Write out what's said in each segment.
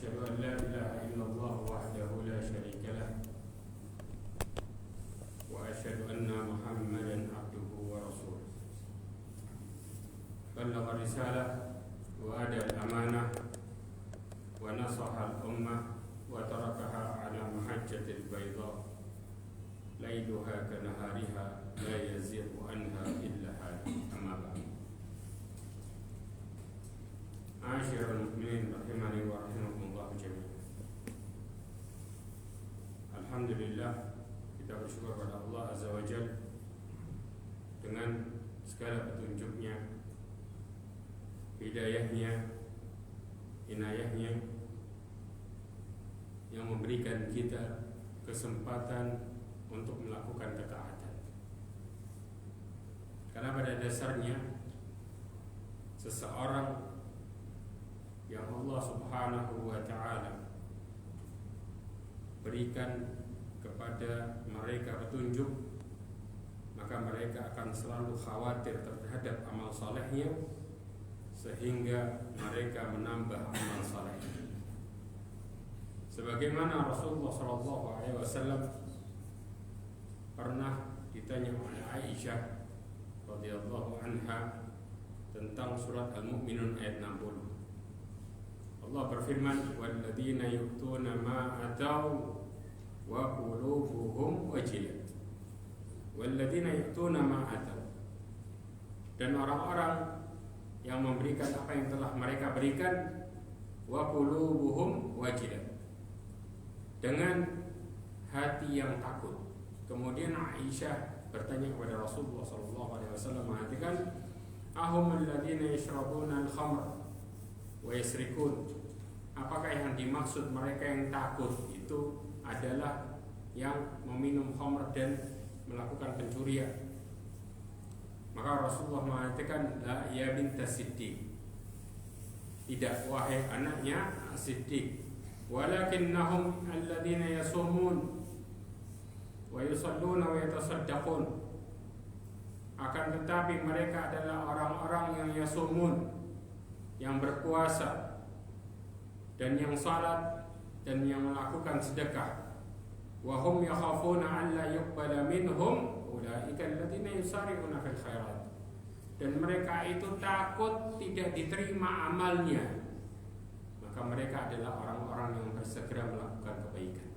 أشهد أن لا إله إلا الله وحده لا شريك له وأشهد أن محمدا عبده ورسوله بلغ الرسالة وأدى الأمانة ونصح الأمة وتركها على محجة البيضاء ليلها كنهارها لا يزيغ عنها إلا هالك. أما بعد Ma'asyiral muslimin rahimani wa rahimakumullah jami'an. Alhamdulillah, kita bersyukur pada Allah Azza wa Jalla dengan segala petunjuknya, hidayahnya, inayahnya yang memberikan kita kesempatan untuk melakukan ketaatan. Karena pada dasarnya seseorang yang Allah Subhanahu wa ta'ala berikan kepada mereka petunjuk, maka mereka akan selalu khawatir terhadap amal salehnya sehingga mereka menambah amal salehnya. Sebagaimana Rasulullah SAW pernah ditanya oleh Aisyah radhiyallahu anha tentang surat Al-Mu'minun ayat 60. Allah berfirman, walladzina yu'tuna ma atau wa qulubuhum wajilat. Walladzina yu'tuna ma atau, dan orang-orang yang memberikan apa yang telah mereka berikan, wa qulubuhum wajilat, dengan hati yang takut. Kemudian Aisyah bertanya kepada Rasulullah SAW mengatakan, ahumul ladzina yashrabuna al-khamr wa yasrikun, apakah yang dimaksud mereka yang takut itu adalah yang meminum khamr dan melakukan pencurian? Maka Rasulullah mengatakan, la ya bintas Siddiq, tidak wahai anaknya Siddiq, walakinnahum alladzina yasumun wa yusalluna wa yatasaddaqun, akan tetapi mereka adalah orang-orang yang yasumun, yang berpuasa dan yang salat dan yang melakukan sedekah. Wa hum yakhafuna an la yuqbala minhum ulaika alladziina yusari'una fil khairat, dan mereka itu takut tidak diterima amalnya, maka mereka adalah orang-orang yang bersegera melakukan kebaikan.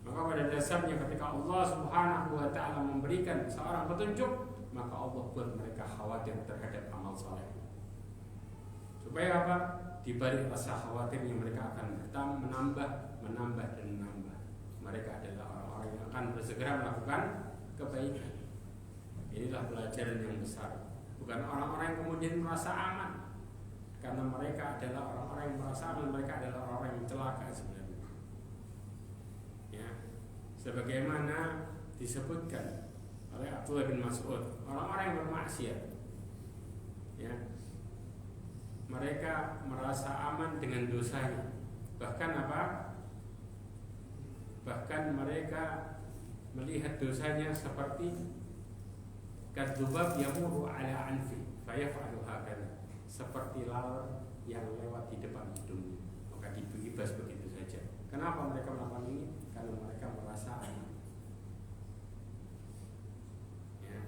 Maka pada dasarnya ketika Allah Subhanahu wa ta'ala memberikan seorang petunjuk, maka Allah buat mereka khawatir terhadap amal saleh. Supaya apa? Di balik rasa khawatirnya mereka akan menambah dan menambah. Mereka adalah orang-orang yang akan bersegera melakukan kebaikan. Inilah pelajaran yang besar. Bukan orang-orang yang kemudian merasa aman, karena mereka adalah orang-orang yang merasa aman. Mereka adalah orang-orang yang celaka sebenarnya. Ya, sebagaimana disebutkan oleh Abdullah bin Mas'ud, orang-orang yang bermaksiat, ya, mereka merasa aman dengan dosanya. Bahkan apa? Bahkan mereka melihat dosanya seperti kadzubab yamuru ala anfi fayaf'alu hakana, seperti lalat yang lewat di depan hidungnya, maka dibebas begitu saja. Kenapa mereka melakukan ini? Karena mereka merasa aman. Ya.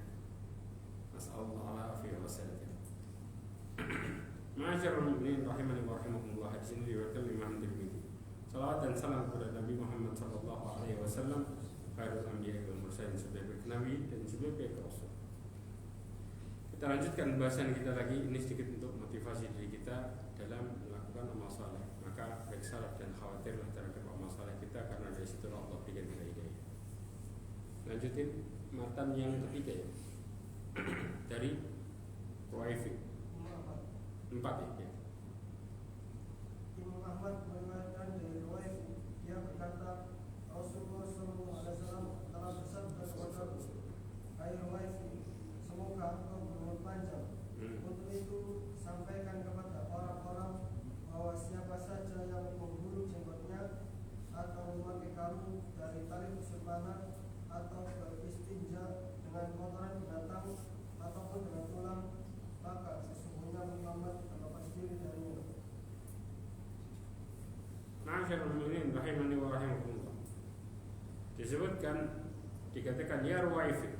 Nasallallahu alaihi wasallam. Ma'asyiral muslimin rahimani wa rahimakumullah, di sini diriwayatkan Imam Tirmidzi. Salawat dan salam kepada Nabi Muhammad sallallahu alaihi wasallam, khairul anbiya'i wal mursalin, sebaik nabi dan sebaik rasul. Kita lanjutkan bahasan kita lagi, ini sedikit untuk motivasi diri kita dalam melakukan amal saleh. Maka baik salaf dan khawatirlah terhadap amal saleh kita, karena dari situ Allah berikan kita hidayah. Lanjutin matan yang ketiga ya. Dari Ruwaifi 4 ya. Imam Ahmad meriwayatkan dari Ruwaifi, dia berkata, Rasulullah SAW telah bersabda kepadaku, hai Ruwaifi, semoga engkau berumur panjang. Untuk itu sampaikan kepada orang-orang bahwa siapa saja yang memburu jenggotnya, atau memakai kalung dari tali busur panah, atau beristinja dengan kotoran binatang ataupun dengan tulang, maka sesungguhnya Muhammad terlepas diri darinya. Ma'asyiral mu'minin rahimani wa rahimakumullah. Disebutkan, dikatakan ya Ruwaifi,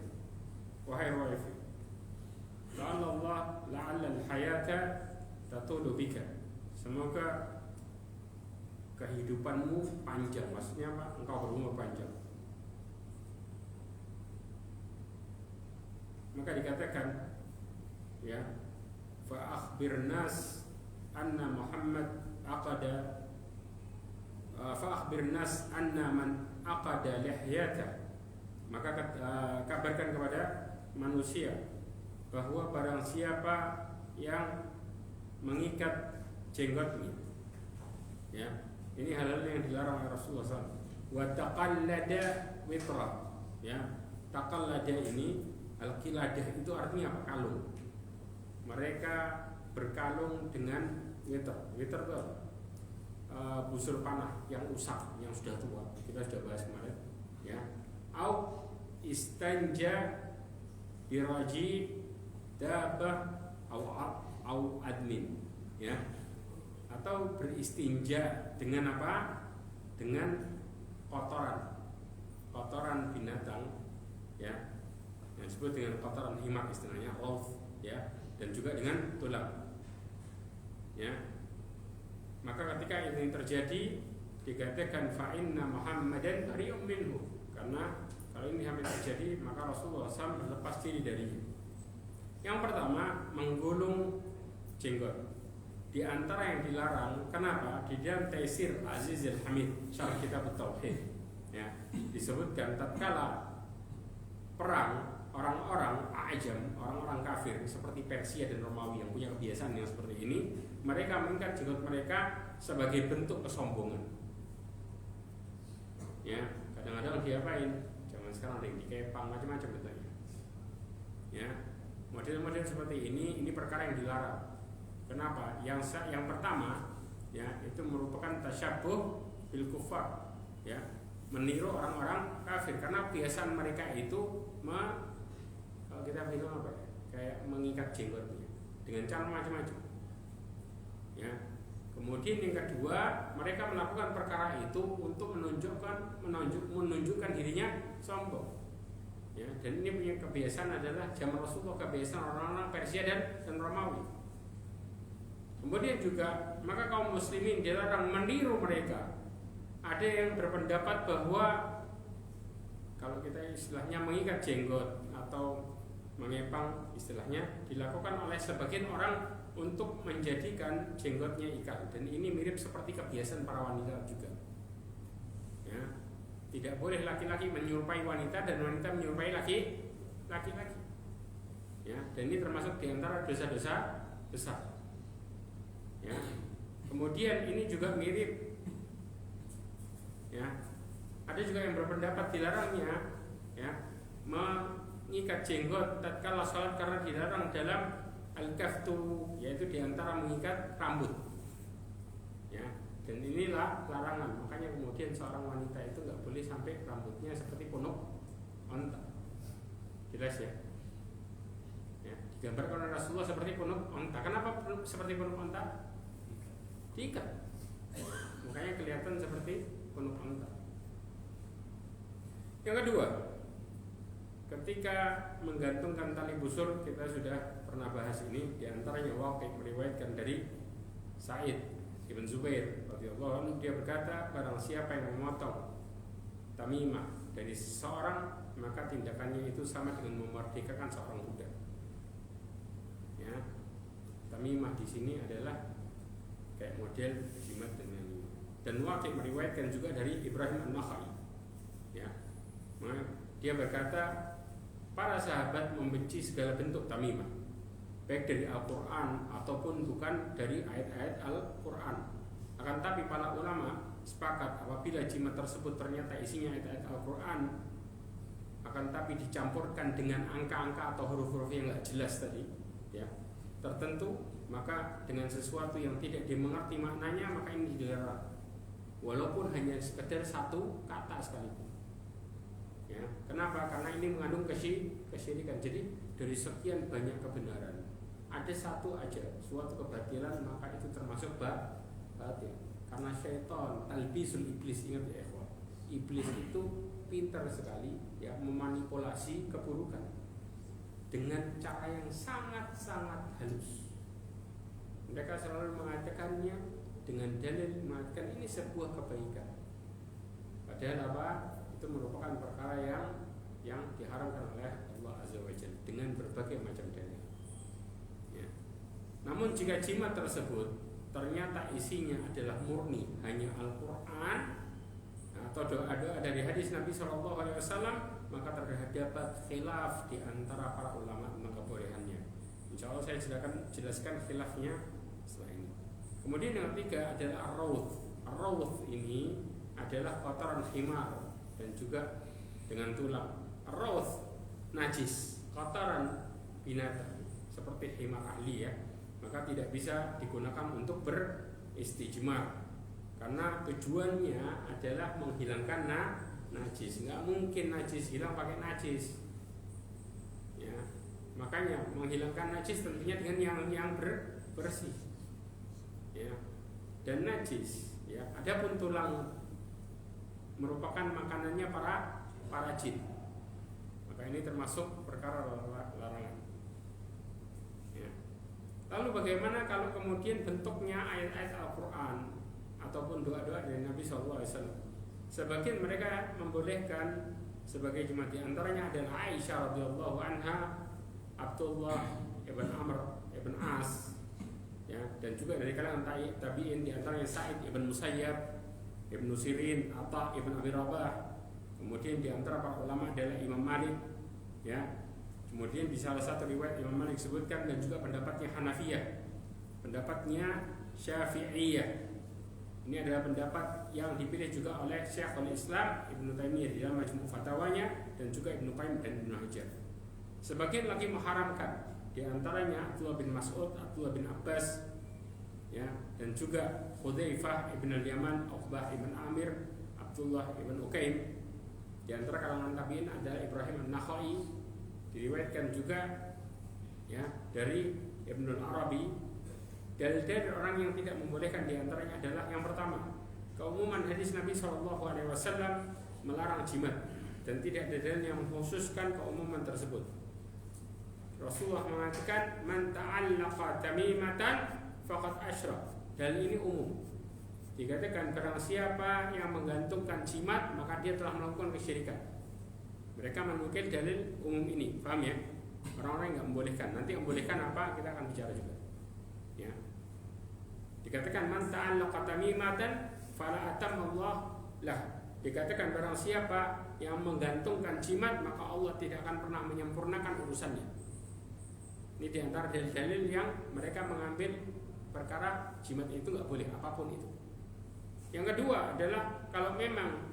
wahai Ruwaifi, la'alla al-hayata tatulu bika. Semoga kehidupanmu panjang. Maksudnya apa? Engkau berumur panjang. Maka dikatakan, ya, fa akhbir nas anna Muhammad aqada fa akhbir nas anna man aqada lihyata. Maka kabarkan kepada manusia bahwa barang siapa yang mengikat jenggotnya, ya, ini hal-hal yang dilarang oleh Rasulullah SAW. Wa taqallada witra, ya, taqallada ini al-qiladah itu artinya apa? Kalung. Mereka berkalung dengan witr. Witr itu busur panah yang usang, yang sudah tua. Kita sudah bahas kemarin, ya. Au istanja biraji dabah au admin, ya. Atau beristinja dengan apa? Dengan kotoran binatang, ya. Yang disebut dengan kotoran himak istilahnya, rolf, ya, dan juga dengan tulang, ya. Maka ketika ini terjadi dikatakan fa inna Muhammadan bari'um minhu, karena kalau ini hampir terjadi maka Rasulullah SAW berlepas diri darinya. Yang pertama, menggulung jenggot. Di antara yang dilarang, kenapa? Di dalam Taisir Azizil Hamid, syarah kitab Tauhid, ya, disebutkan tatkala perang orang-orang ajam, orang-orang kafir seperti Persia dan Romawi yang punya kebiasaan yang seperti ini, mereka mengikat jenggot mereka sebagai bentuk kesombongan. Ya, kadang-kadang diapain? Zaman sekarang ada yang dikepang macam-macam betulnya. Ya, model-model seperti ini perkara yang dilarang. Kenapa? Yang pertama, ya, itu merupakan tasyabuh bil kufar, ya, meniru orang-orang kafir karena kebiasaan mereka itu kalau kita bilang apa ya, kayak mengikat jenggotnya dengan cara macam-macam, ya. Kemudian yang kedua, mereka melakukan perkara itu untuk menunjukkan dirinya sombong, ya. Dan ini punya kebiasaan adalah zaman Rasulullah, kebiasaan orang-orang Persia dan Romawi. Kemudian juga maka kaum muslimin dilarang meniru mereka. Ada yang berpendapat bahwa kalau kita istilahnya mengikat jenggot atau mengepang, istilahnya dilakukan oleh sebagian orang untuk menjadikan jenggotnya ikal, dan ini mirip seperti kebiasaan para wanita juga, ya. Tidak boleh laki-laki menyerupai wanita dan wanita menyerupai laki-laki, ya. Dan ini termasuk diantara dosa-dosa besar, ya. Kemudian ini juga mirip, ya. Ada juga yang berpendapat dilarangnya, ya, mengikat jenggot tatkala salat karena dilarang dalam al-kaftu, yaitu diantara mengikat rambut, ya. Dan inilah larangan. Makanya kemudian seorang wanita itu nggak boleh sampai rambutnya seperti punuk onta. Jelas ya? Ya, digambarkan oleh Rasulullah seperti punuk onta. Kenapa seperti punuk onta? Diikat. Makanya kelihatan seperti punuk onta. Yang kedua, ketika menggantungkan tali busur, kita sudah pernah bahas ini. Di antaranya Waqi' meriwayatkan dari Sa'id Ibn Zubair radhiyallahu anhu, dia berkata, barang siapa yang memotong tamimah dari seseorang, maka tindakannya itu sama dengan memerdekakan seorang budak, ya. Tamimah di sini adalah kayak model jimat dan Waqi' meriwayatkan juga dari Ibrahim An-Nakhai, ya. Dia berkata, para sahabat membenci segala bentuk tamimah, baik dari Al-Quran ataupun bukan dari ayat-ayat Al-Quran. Akan tapi para ulama sepakat apabila jimat tersebut ternyata isinya ayat-ayat Al-Quran, akan tapi dicampurkan dengan angka-angka atau huruf-huruf yang gak jelas tadi, ya, tertentu, maka dengan sesuatu yang tidak dimengerti maknanya, maka ini dilarang, walaupun hanya sekedar satu kata sekalipun. Ya, kenapa? Karena ini mengandung kesyirikan. Jadi dari sekian banyak kebenaran ada satu aja suatu kebatilan, maka itu termasuk batil. Karena syaitan, talbisul iblis, ingat ya ikhwan. Iblis itu pintar sekali ya memanipulasi keburukan dengan cara yang sangat-sangat halus. Mereka selalu mengatakannya dengan dalil mengatakan ini sebuah kebaikan. Padahal apa? Itu merupakan perkara yang diharamkan oleh Allah Azza wa Jalla dengan berbagai macam dalil. Ya. Namun jika jimat tersebut ternyata isinya adalah murni hanya Al-Quran atau doa-doa dari hadis Nabi SAW, maka terdapat khilaf di antara para ulama tentang kebolehannya. Insya Allah saya jelaskan khilafnya setelah ini. Kemudian yang ketiga adalah ar-rawth. Ar-rawth ini adalah kotoran himar dan juga dengan tulang. Ar-rawth najis, kotoran binatang seperti himar ahli ya. Maka tidak bisa digunakan untuk beristijmar karena tujuannya adalah menghilangkan najis. Nggak mungkin najis hilang pakai najis ya. Makanya menghilangkan najis tentunya dengan yang bersih ya. Dan najis ya, adapun tulang merupakan makanannya para jin, maka ini termasuk perkara larangan. Lalu bagaimana kalau kemudian bentuknya ayat-ayat Al-Quran ataupun doa-doa dari Nabi SAW? Sebagian mereka membolehkan sebagai jimat, di antaranya adalah Aisyah radhiyallahu anha, Abdullah ibn Amr ibn As, ya, dan juga dari kalangan tabi'in di antaranya Sa'id ibn Musayyab, Ibnu Sirin, Atha ibn Abi Rabah. Kemudian di antara para ulama adalah Imam Malik, ya. Kemudian di salah satu riwayat Imam Malik sebutkan dan juga pendapatnya Hanafiyah, pendapatnya Syafi'iyah. Ini adalah pendapat yang dipilih juga oleh Syekhul Islam Ibnu Taimiyah di dalam Majmu' Fatawanya dan juga Ibnu Qayyim dan Ibnu Hajar. Sebagian lagi mengharamkan, di antaranya Abdullah bin Mas'ud, Abdullah bin Abbas, ya, dan juga Hudzaifah ibn al-Yaman, Uqbah ibn Amir, Abdullah ibn Uqaim. Di antara kalangan tabi'in adalah Ibrahim an-Nakhai. Diriwayatkan juga ya dari Ibnul Arabi. Dari orang yang tidak membolehkan di antaranya adalah yang pertama, keumuman hadis Nabi SAW melarang jimat dan tidak ada dalil yang mengkhususkan keumuman tersebut. Rasulullah mengatakan man ta'allaqa tamimatan faqad asyrak. Dalil ini umum. Dikatakan barang siapa yang menggantungkan jimat maka dia telah melakukan kesyirikan. Mereka menukil dalil umum ini, paham ya? Orang-orang yang nggak membolehkan. Nanti membolehkan apa kita akan bicara juga. Ya. Dikatakan man ta'allaqa tamimatan fala atammallah lah. Dikatakan barang siapa yang menggantungkan jimat maka Allah tidak akan pernah menyempurnakan urusannya. Ini di antara dalil-dalil yang mereka mengambil perkara jimat itu nggak boleh apapun itu. Yang kedua adalah kalau memang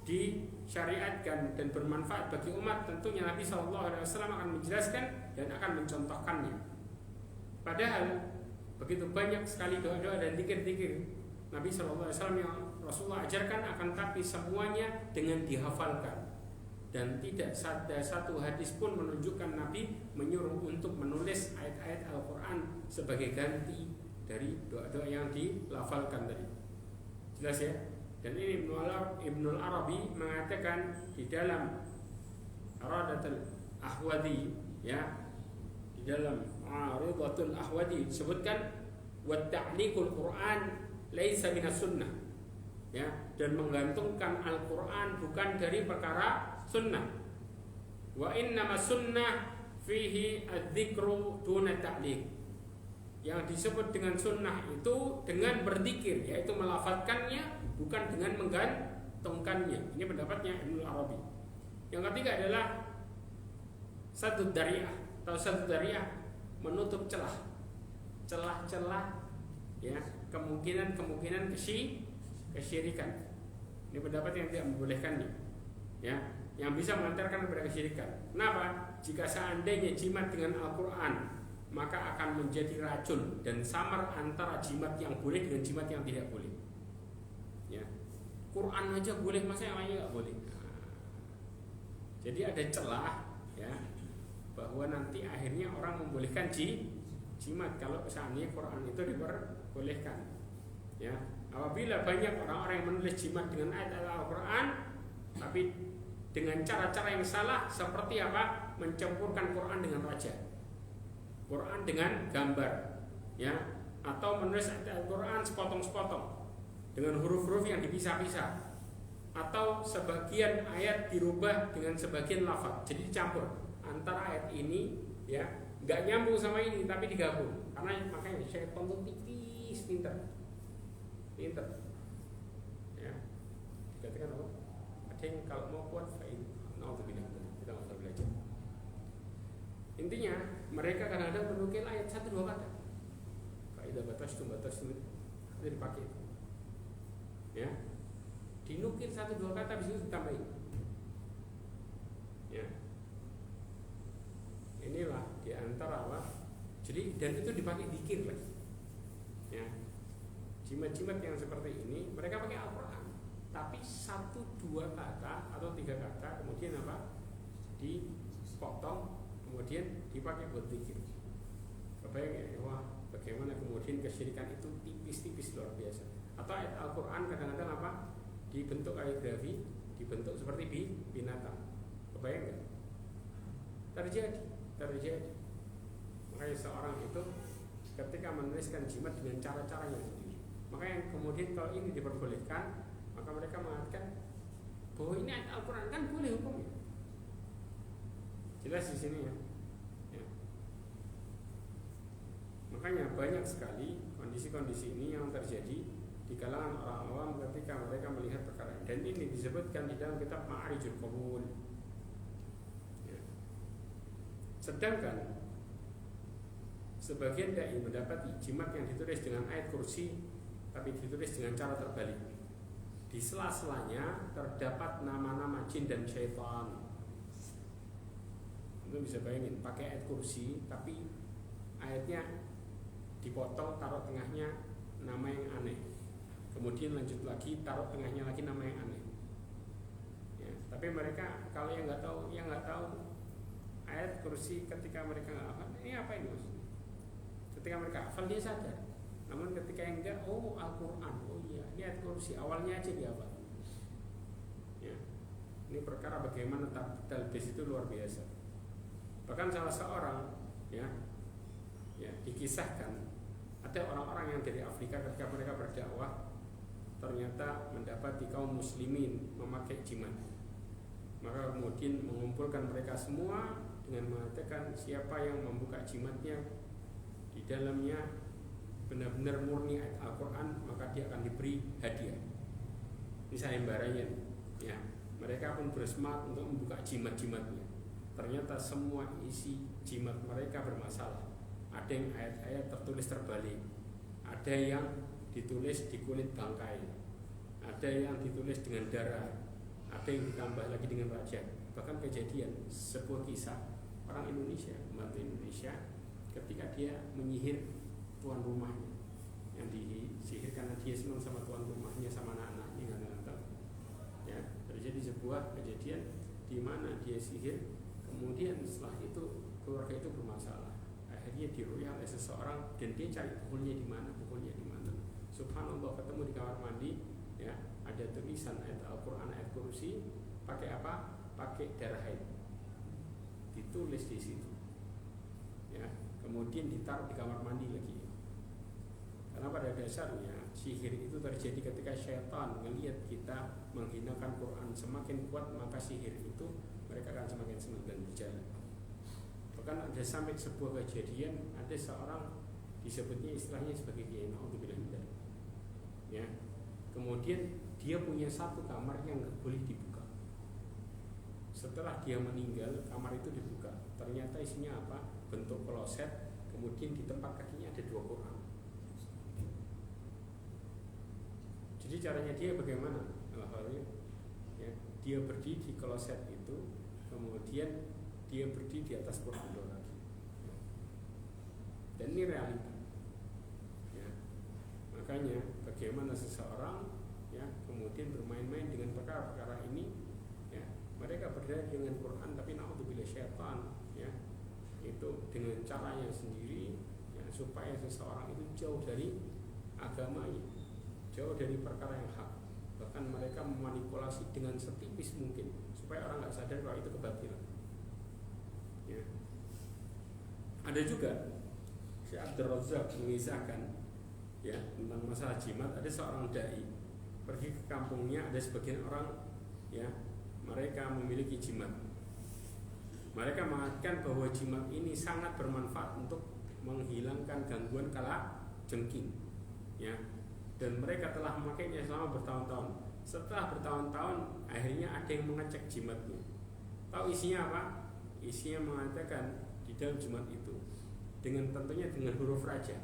disyariatkan dan bermanfaat bagi umat, tentunya Nabi SAW akan menjelaskan dan akan mencontohkannya. Padahal begitu banyak sekali doa-doa dan zikir-zikir Nabi SAW yang Rasulullah ajarkan, akan tapi semuanya dengan dihafalkan dan tidak ada satu hadis pun menunjukkan Nabi menyuruh untuk menulis ayat-ayat Al-Quran sebagai ganti dari doa-doa yang dilafalkan tadi. Jelas ya? Dan ini Ibnul Arabi mengatakan di dalam Aradatul Ahwadi, ya, di dalam Aridatul Ahwadi disebutkan wa ta'liqul Quran laisa minas sunnah, ya, dan menggantungkan Al-Quran bukan dari perkara sunnah. Wa innamas sunnah fihi adzikru duna ta'liq. Yang disebut dengan sunnah itu dengan berzikir, yaitu melafadzkannya, bukan dengan menggantungkannya. Ini pendapatnya Ibnul Arabi. Yang ketiga adalah satu dariah atau satu dariah, menutup celah-celah ya kemungkinan kesyirikan. Ini pendapat yang tidak membolehkannya, ya, yang bisa mengantarkan kepada kesyirikan. Kenapa? Jika seandainya jimat dengan Al-Quran, maka akan menjadi racun dan samar antara jimat yang boleh dengan jimat yang tidak boleh. Ya, Quran aja boleh, masa yang lainnya nggak boleh. Jadi ada celah, ya, bahwa nanti akhirnya orang membolehkan jimat kalau seandainya Quran itu diperbolehkan. Ya, apabila banyak orang-orang yang menulis jimat dengan ayat Al-Quran, tapi dengan cara-cara yang salah, seperti apa? Mencampurkan Quran dengan raja, Quran dengan gambar, ya, atau menulis ayat Al-Quran sepotong-sepotong dengan huruf-huruf yang dipisah-pisah, atau sebagian ayat dirubah dengan sebagian lafaz, jadi dicampur antara ayat ini, ya, nggak nyambung sama ini tapi digabung. Karena makanya syaitan itu tipis, pinter, ya. Dikatakan apa? Ada yang kalau mau kuat faid, naudzubillah, kita nggak usah belajar. Intinya mereka kadang-kadang menukil ayat 1-2 kata. Faidah batas itu dipakai, ya. Dinukil 1-2 kata, bisa ditambahin, ya. Inilah diantara apa? Jadi dan itu dipakai dikir lagi, ya. Jimat-jimat yang seperti ini mereka pakai Al-Quran, tapi 1-2 kata atau 3 kata kemudian apa? Dipotong, kemudian dipakai buat dikir. Kebayang ya? Wah, bagaimana kemudian kesyirikan itu tipis-tipis luar biasa. Atau ayat Al-Quran kadang-kadang apa? Dibentuk kaligrafi, dibentuk seperti binatang. Kebayang nggak? Terjadi. Makanya seorang itu ketika menuliskan jimat dengan cara-caranya sendiri, maka yang kemudian kalau ini diperbolehkan, maka mereka mengatakan bahwa ini ayat Al-Quran, kan boleh hukumnya. Jelas di sini, ya. Makanya banyak sekali kondisi-kondisi ini yang terjadi di kalangan orang awam ketika mereka melihat perkara ini. Dan ini disebutkan di dalam kitab Ma'arijul Qabul, ya. Sedangkan sebagian dai mendapati jimat yang ditulis dengan ayat kursi tapi ditulis dengan cara terbalik. Di sela-selanya terdapat nama-nama jin dan syaitan. Itu bisa bayangin, pakai ayat kursi tapi ayatnya dipotong, taruh tengahnya nama yang aneh. Kemudian lanjut lagi, taruh tengahnya lagi nama yang aneh, ya. Tapi mereka kalau yang nggak tahu ayat kursi, ketika mereka nggak hafal, ini apa ini maksudnya? Ketika mereka hafal dia sadar. Namun ketika yang enggak, oh Al-Quran, oh iya, ini ayat kursi, awalnya aja dia hafal, ya. Ini perkara bagaimana talbis itu luar biasa. Bahkan salah seorang, ya, dikisahkan ada orang-orang yang dari Afrika ketika mereka berdakwah ternyata mendapati kaum muslimin memakai jimat. Maka kemudian mengumpulkan mereka semua dengan mengatakan siapa yang membuka jimatnya di dalamnya benar-benar murni ayat Al-Quran, maka dia akan diberi hadiah. Ini sayembaranya, ya. Mereka pun bersemangat untuk membuka jimat-jimatnya. Ternyata semua isi jimat mereka bermasalah. Ada yang ayat-ayat tertulis terbalik, ada yang ditulis di kulit bangkai, ada yang ditulis dengan darah, ada yang ditambah lagi dengan raja. Bahkan kejadian sebuah kisah orang Indonesia, pembantu Indonesia, ketika dia menyihir tuan rumahnya, yang disihir karena dia senang sama tuan rumahnya, sama anak-anaknya, nggak tahu, ya. Terjadi sebuah kejadian di mana dia sihir, kemudian setelah itu keluarga itu bermasalah. Akhirnya diruya oleh seseorang dan dia cari pukulnya di mana. Subhanallah, ketemu di kamar mandi, ya, ada tulisan ayat Al-Quran, ayat kursi, pakai apa? Pakai darah haid, ditulis di situ, ya. Kemudian ditaruh di kamar mandi lagi. Karena pada dasarnya sihir itu terjadi ketika syaitan melihat kita menghinakan Quran semakin kuat, maka sihir itu mereka akan semakin senang dan berjalan. Bahkan ada sampai sebuah kejadian, ada seorang disebutnya istilahnya sebagai kiai, naudzubillah, ya. Kemudian dia punya satu kamar yang nggak boleh dibuka. Setelah dia meninggal, kamar itu dibuka. Ternyata isinya apa? Bentuk kloset. Kemudian di tempat kakinya ada 2 Quran. Jadi caranya dia bagaimana? Ya, dia berdiri di kloset itu, kemudian dia berdiri di atas Quran lagi. Dan ini realita, ya. Makanya bagaimana seseorang, ya, kemudian bermain-main dengan perkara-perkara ini, ya. Mereka berdiri dengan Quran tapi naudzubillah syaitan, ya, itu dengan caranya sendiri, ya, supaya seseorang itu jauh dari agamanya. jauh dari perkara yang hak. Bahkan mereka memanipulasi dengan setipis mungkin supaya orang nggak sadar kalau itu kebatilan. Ya. Ada juga Syekh Abdul Razak mengisahkan ya tentang masalah jimat. Ada seorang dai pergi ke kampungnya, ada sebagian orang ya mereka memiliki jimat. Mereka mengatakan bahwa jimat ini sangat bermanfaat untuk menghilangkan gangguan kala jengking ya, dan mereka telah memakainya selama bertahun-tahun. Setelah bertahun-tahun akhirnya ada yang mengecek jimatnya. Tahu isinya apa? Isinya mengatakan di dalam jimat itu dengan tentunya dengan huruf raja.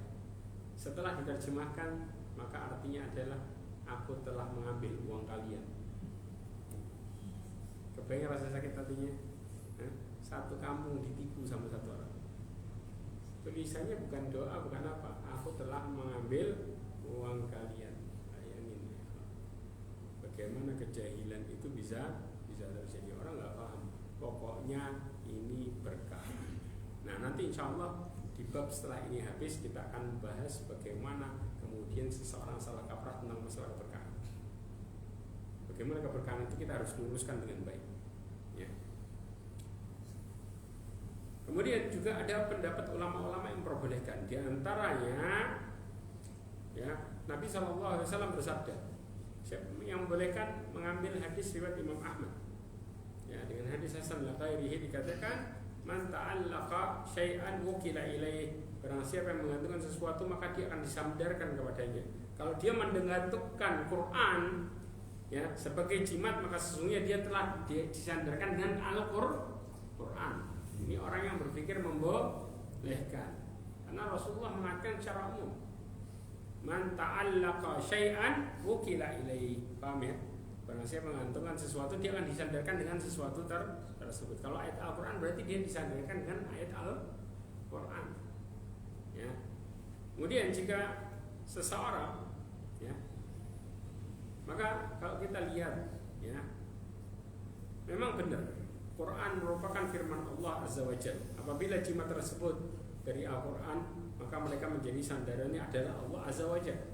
Setelah diterjemahkan maka artinya adalah aku telah mengambil uang kalian. Kebayang rasa sakit hatinya? Satu kampung ditipu sama satu orang. Tulisannya bukan doa, bukan apa. Aku telah mengambil uang kalian. Bayangin ya. Bagaimana kejahilan itu bisa terjadi. Orang nggak paham. Pokoknya ini berkah. Nah nanti insya Allah di bab setelah ini habis kita akan bahas bagaimana kemudian seseorang salah kaprah tentang masalah keberkahan. Bagaimana keberkahan itu kita harus luruskan dengan baik ya. Kemudian juga ada pendapat ulama-ulama yang memperbolehkan. Di antaranya ya Nabi SAW bersabda yang membolehkan mengambil hadis riwayat Imam Ahmad ya, dengan hadis Hasan al-Ghairihi dikatakan man ta'allaqa syai'an wukila ilaih. Barang siapa yang menggantungkan sesuatu maka dia akan disandarkan kepadanya. Kalau dia menggantungkan Quran ya sebagai jimat maka sesungguhnya dia telah disandarkan dengan Al-Quran. Ini orang yang berpikir membolehkan. Karena Rasulullah mengatakan secara umum man ta'allaqa syai'an wukila ilaih. Paham ya? Barang siapa menggantungkan sesuatu dia akan disandarkan dengan sesuatu tersebut. Kalau ayat Al-Quran berarti dia disandarkan dengan ayat Al-Quran ya. Kemudian jika seseorang ya, maka kalau kita lihat ya, memang benar Quran merupakan firman Allah Azza wa Jalla. Apabila jimat tersebut dari Al-Quran maka mereka menjadi sandarannya adalah Allah Azza wa Jalla.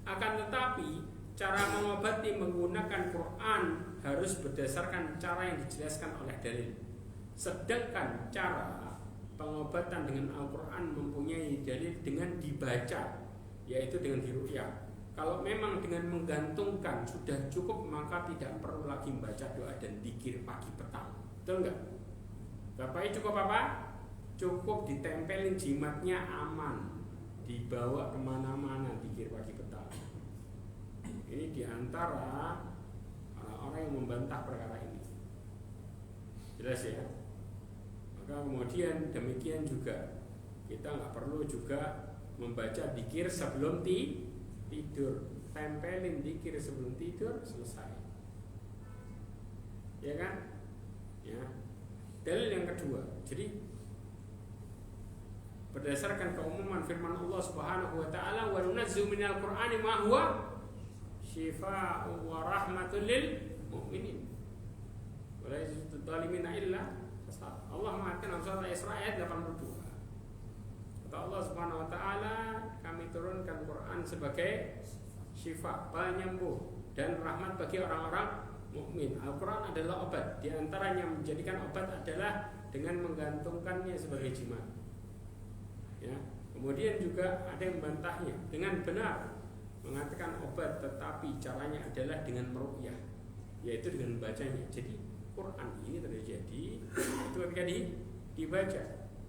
Akan tetapi cara mengobati menggunakan Quran harus berdasarkan cara yang dijelaskan oleh dalil. Sedangkan cara pengobatan dengan Al-Quran mempunyai dalil dengan dibaca, yaitu dengan diruqyah. Kalau memang dengan menggantungkan sudah cukup maka tidak perlu lagi membaca doa dan zikir pagi petang. Betul enggak? Bapaknya cukup apa? Cukup ditempelin jimatnya aman, dibawa kemana-mana zikir pagi petang. Ini diantara orang-orang yang membantah perkara ini. Jelas ya. Maka kemudian demikian juga kita nggak perlu juga membaca zikir sebelum tidur. Tempelin zikir sebelum tidur selesai. Ya kan? Ya. Dalil yang kedua. Jadi berdasarkan keumuman firman Allah Subhanahu wa taala wa nunazzilu minal Qur'ani ma huwa syifaa'un wa rahmatul lil mu'minin wa la yazidu dzalimin illa khasara. Allah mengatakan dalam surat Al-Isra ayat 82. Kata Allah Subhanahu wa taala, kami turunkan Quran sebagai syifa, penyembuh dan rahmat bagi orang-orang mukmin. Al-Quran adalah obat. Di antaranya yang menjadikan obat adalah dengan menggantungkannya sebagai jimat. Ya. Kemudian juga ada yang membantahnya dengan benar, mengatakan obat tetapi caranya adalah dengan meruqyah, yaitu dengan membacanya. Jadi Quran ini terjadi itu ketika dibaca.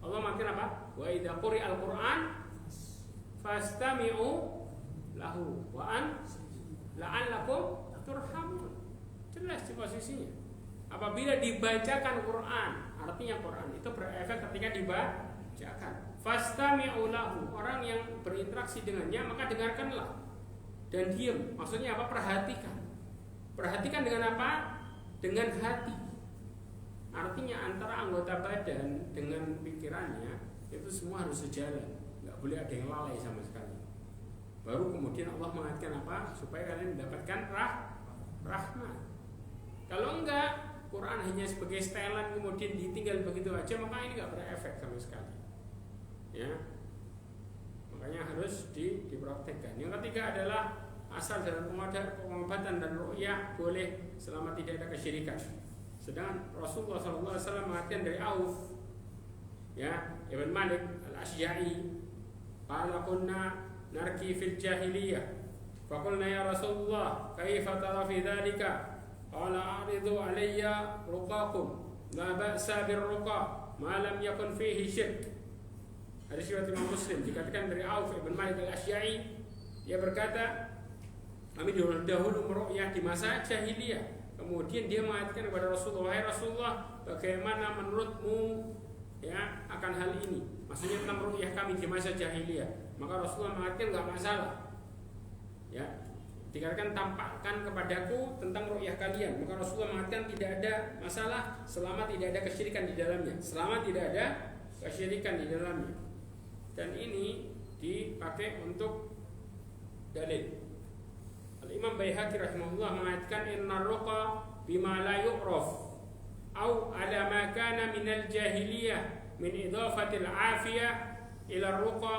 Allah mengatakan apa? Wa idza quri'al Quran fastami'u lahu wa an la'allakum turhamun. Jelas di posisinya. Apabila dibacakan Quran, artinya Quran itu berefek ketika dibacakan. Fastami'u lahu, orang yang berinteraksi dengannya maka dengarkanlah dan diam. Maksudnya apa? Perhatikan. Perhatikan dengan apa? Dengan hati. Artinya antara anggota badan dengan pikirannya itu semua harus sejalan. Nggak boleh ada yang lalai sama sekali. Baru kemudian Allah mengatakan apa? Supaya kalian mendapatkan rahmat. Kalau enggak, Quran hanya sebagai setelan kemudian ditinggal begitu aja, maka ini nggak berefek sama sekali. Ya, makanya harus dipraktekkan. Yang ketiga adalah asal dalam pengobatan dan ruqyah boleh selama tidak ada kesyirikan. Sedangkan Rasulullah SAW mengatakan dari Auf, ya, Ibn Malik Al-Asyja'i, qala kunna narki fil jahiliyah, faqulna ya Rasulullah kaifa tara fi dzalika, qala a'ridu alayya ruqakum la ba'sa birruqa ma lam yakun fihi syirk. Hadis riwayat Imam Muslim. Dikatakan dari Auf Ibn Malik Al-Asyja'i, dia berkata, kami dahulu meruqyah di masa jahiliyah. Kemudian dia mengatakan kepada Rasulullah, "Wahai Rasulullah, bagaimana menurutmu ya akan hal ini?" Maksudnya tentang ruqyah kami di masa jahiliyah. Maka Rasulullah mengatakan enggak masalah. Ya, dikatakan tampakkan kepadaku tentang ruqyah kalian. Maka Rasulullah mengatakan tidak ada masalah selama tidak ada kesyirikan di dalamnya. Selama tidak ada kesyirikan di dalamnya. Dan ini dipakai untuk dalil. Al-Imam Baihaqi rahimahullah mengatakan inna ruqa bima la yu'raf au ala ma kana min al-jahiliyah min idafatil afiyah ila ruqa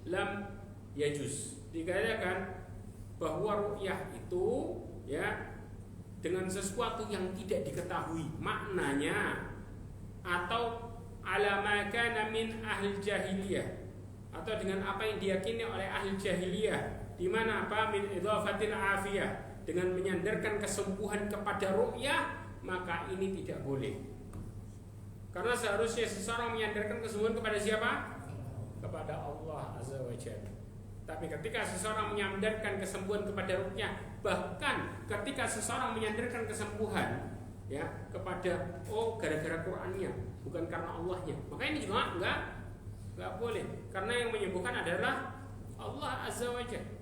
lam yajuz. Dikatakan bahwa ruqyah itu ya dengan sesuatu yang tidak diketahui maknanya, atau ala ma kana min ahli jahiliyah, atau dengan apa yang diyakini oleh ahli jahiliyah, di mana apa min idhafatil afiyah, dengan menyandarkan kesembuhan kepada ruqyah, maka ini tidak boleh. Karena seharusnya seseorang menyandarkan kesembuhan kepada siapa? Kepada Allah Azza wa Jalla. Tapi ketika seseorang menyandarkan kesembuhan kepada ruqyah, bahkan ketika seseorang menyandarkan kesembuhan ya kepada gara-gara Qur'annya, bukan karena Allahnya, maka ini juga enggak boleh. Karena yang menyembuhkan adalah Allah Azza wa Jalla.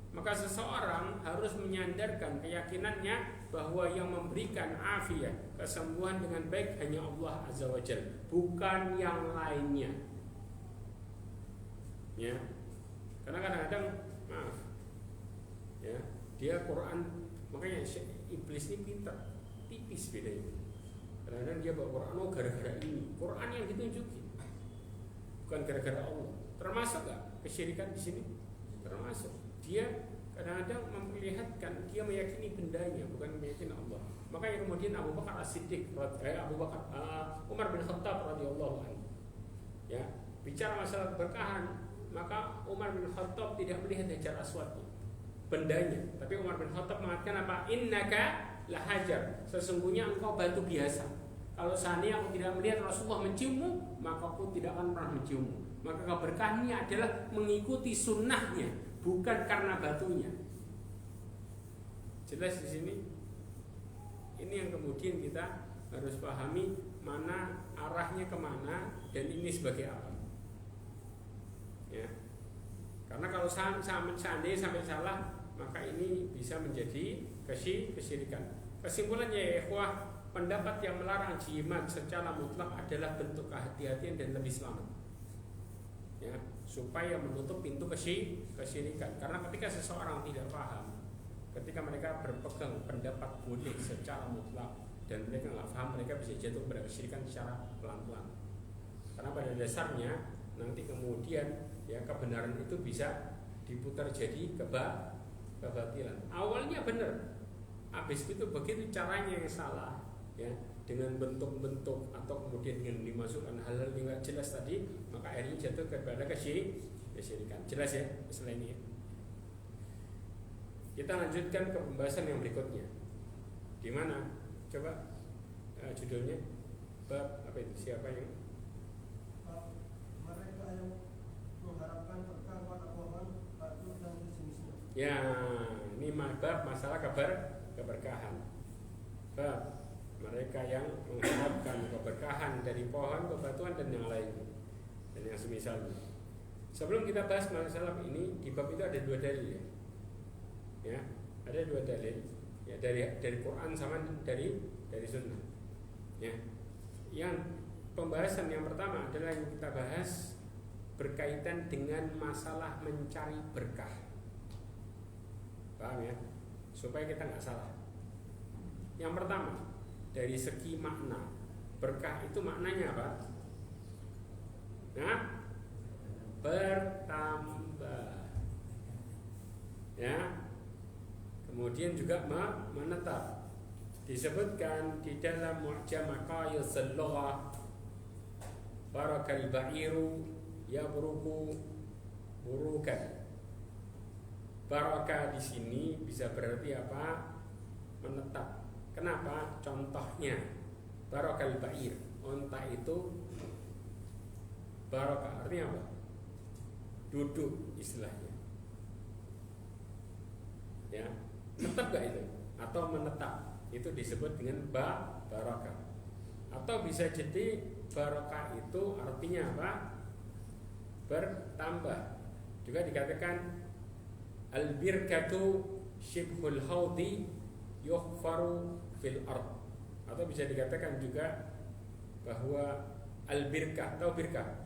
Maka seseorang harus menyandarkan keyakinannya bahwa yang memberikan afiat, kesembuhan dengan baik hanya Allah Azza wa Jalla, bukan yang lainnya. Ya. Karena kadang-kadang maaf. Ya, dia Quran, makanya iblis ini pintar, tipis bedanya. Kadang-kadang dia bawa Quran gara-gara ini, Quran yang ditunjukin, bukan gara-gara Allah. Termasuk enggak kesyirikan di sini? Termasuk. Dia kadang-kadang memperlihatkan dia meyakini bendanya, bukan meyakini Allah. Makanya kemudian Abu Bakar As-Siddiq, Umar bin Khattab radhiyallahu anhu, ya, bicara masalah keberkahan, maka Umar bin Khattab tidak melihat Hajar Aswad bendanya, tapi Umar bin Khattab mengatakan apa? Innaka lahajar, sesungguhnya engkau batu biasa. Kalau seandainya aku tidak melihat Rasulullah menciummu, maka aku tidak akan pernah menciummu. Maka keberkahannya adalah mengikuti sunnahnya, bukan karena batunya. Jelas di sini. Ini yang kemudian kita harus pahami mana arahnya kemana dan ini sebagai apa. Ya. Karena kalau seandainya sampai salah, maka ini bisa menjadi kesyirikan. Kesimpulannya ya ikhwah, pendapat yang melarang jimat secara mutlak adalah bentuk kehati-hatian dan lebih selamat. Ya, supaya menutup pintu kesyirikan. Karena ketika seseorang tidak paham, ketika mereka berpegang pendapat boleh secara mutlak dan mereka nggak paham, mereka bisa jatuh pada kesyirikan secara pelan-pelan. Karena pada dasarnya nanti kemudian ya kebenaran itu bisa diputar jadi kebatilan. Awalnya benar, habis itu begitu caranya yang salah, ya, dengan bentuk-bentuk atau kemudian dengan dimasukkan hal-hal yang nggak jelas tadi, maka akhirnya jatuh kepada kesyirikan. Jelas ya masalah ini. Kita lanjutkan ke pembahasan yang berikutnya. Di mana? Coba judulnya bab apa itu? Siapa yang? Mereka yang mengharapkan berkah pada pohon, batu dan sejenisnya. Ya, ini bab masalah keberkahan. Bab mereka yang mengharapkan keberkahan dari pohon, bebatuan dan yang lainnya dan yang semisalnya. Sebelum kita bahas masalah ini, di bab itu ada dua dalil ya. Ya, ada dua dalil ya, dari Quran sama dari sunnah. Ya. Yang pembahasan yang pertama adalah yang kita bahas berkaitan dengan masalah mencari berkah. Paham ya? Supaya kita nggak salah. Yang pertama, dari segi makna, berkah itu maknanya apa? Nah, bertambah. Ya. Kemudian juga menetap. Disebutkan di dalam Mu'jam Maqayis al-Lughah, barakal ba'iru yabruku burukan. Baraka di sini bisa berarti apa? Menetap. Kenapa? Contohnya barakal ba'ir, unta itu baraka artinya apa? Duduk istilahnya. Ya, tetap gak itu? Atau menetap? Itu disebut dengan baraka. Atau bisa jadi baraka itu artinya apa? Bertambah. Juga dikatakan al-birkatu shibhul haudi yukhfaru fil ard. Atau bisa dikatakan juga bahwa al-birkah, tahu birkah?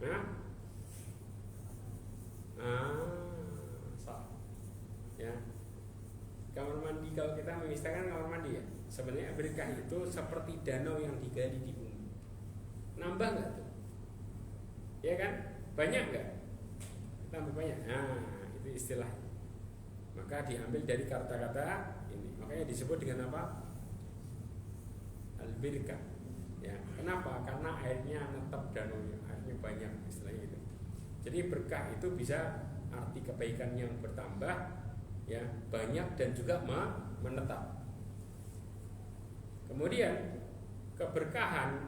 Ya. Kamar mandi, kalau kita mengistilahkan kamar mandi ya, sebenarnya birkah itu seperti danau yang digali di bumi. Nambah nggak tuh? Ya kan? Banyak nggak? Tambah banyak. Nah, itu istilahnya. Maka diambil dari kata-kata ini. Makanya disebut dengan apa? Al-birkah. Ya, kenapa? Karena airnya netap danaunya, airnya banyak, istilahnya itu. Jadi berkah itu bisa arti kebaikan yang bertambah, ya, banyak dan juga menetap. Kemudian keberkahan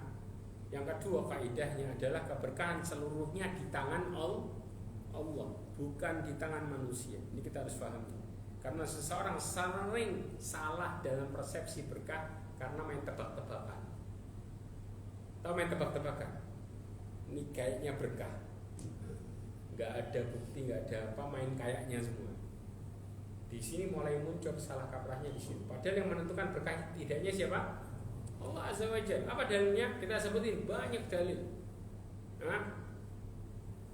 yang kedua kaidahnya adalah keberkahan seluruhnya di tangan Allah, bukan di tangan manusia. Ini kita harus pahami. Karena seseorang sering salah dalam persepsi berkah karena main tebak-tebakan. Tahu main tebak-tebakan? Ini kayaknya berkah. Nggak ada bukti, nggak ada apa, main kayaknya semua. Di sini mulai muncul salah kaprahnya di sini. Padahal yang menentukan berkah tidaknya siapa? Allah Azza wa Jalla. Apa dalilnya? Kita sebutin banyak dalil.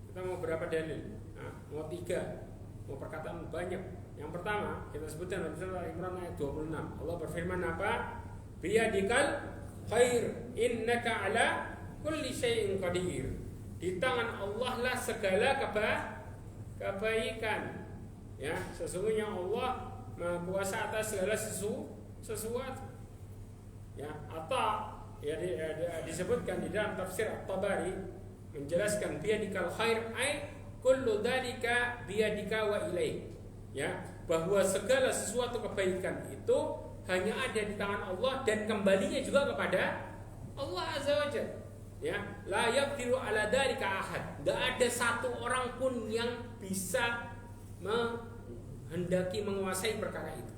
Kita mau berapa dalil? Mau 3, mau perkataan banyak. Yang pertama kita sebutkan dalam surah Al-Imran ayat 26. Allah berfirman apa? Biyadikal khair innaka ala kulli syai'in qadir. Di tangan Allah lah segala kebaikan. Ya, sesungguhnya Allah Maha Kuasa atas segala sesuatu. Ya, atau ya disebutkan di dalam tafsir At-Tabari menjelaskan biyadikal khair ay kullu dzalika biyadika wa ilaik. Ya, bahwa segala sesuatu kebaikan itu hanya ada di tangan Allah dan kembalinya juga kepada Allah Azza wa Jalla. Ya, la yaqdiru ala dzalika ahad. Enggak ada satu orang pun yang bisa menghendaki menguasai perkara itu.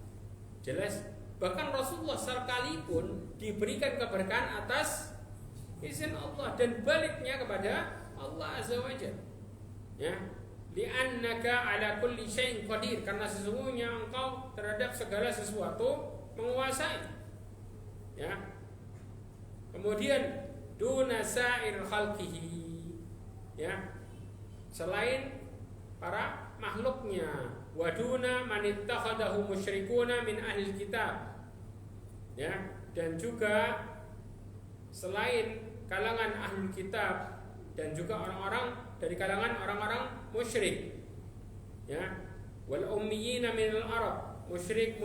Jelas? Bahkan Rasulullah sekalipun diberikan keberkahan atas izin Allah dan baliknya kepada Allah Azza wa Jalla. Ya, li'annaka ala kulli syai'in qadir, karena sesungguhnya engkau terhadap segala sesuatu menguasai. Ya. Kemudian duna sa'ir khalqihi, ya, selain para makhluknya, waduna man ittakhadahu musyrikuna min ahli kitab, ya, dan juga selain kalangan ahli kitab dan juga orang-orang dari kalangan orang-orang musyrik, ya, wal ummiyina minal arab, musyrik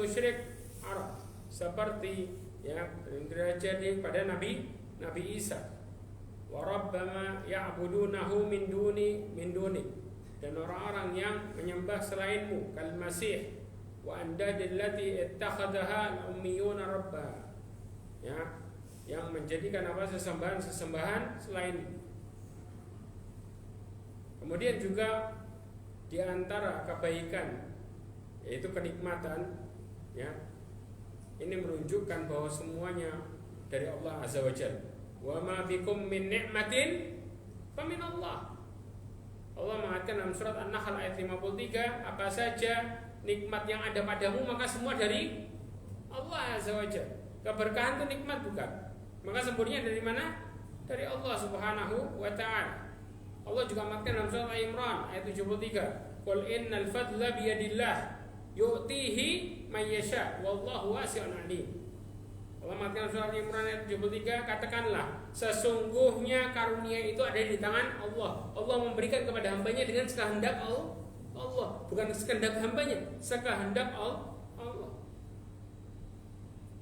Arab, seperti ya terjadi pada Nabi Isa. Wa rabbama ya'budunahu min duni, dan orang-orang yang menyembah selainmu, kal Masih wa andadillati ittakhadhaha al-ummiyuna rabba, ya, yang menjadikan apa sesembahan selain. Kemudian juga di antara kebaikan yaitu kenikmatan, ya, ini menunjukkan bahwa semuanya dari Allah Azza wa Jalla. Wa ma bikum min ni'matin fa min Allah. Allah mengatakan dalam surat An-Nahl ayat 53, apa saja nikmat yang ada padamu maka semua dari Allah Azza wa Jalla. Keberkahan itu nikmat bukan? Maka sumbernya dari mana? Dari Allah Subhanahu wa taala. Allah juga mengatakan dalam surat Al-Imran ayat 73, qul innal fadla biyadillah yu'tihi may yasha wallahu wasi'un 'alim. Allah mengatakan surat Al-Imran ayat 73, katakanlah sesungguhnya karunia itu ada di tangan Allah. Allah memberikan kepada hambanya dengan sekehendak Allah, bukan sekehendak hambanya, sekehendak Allah.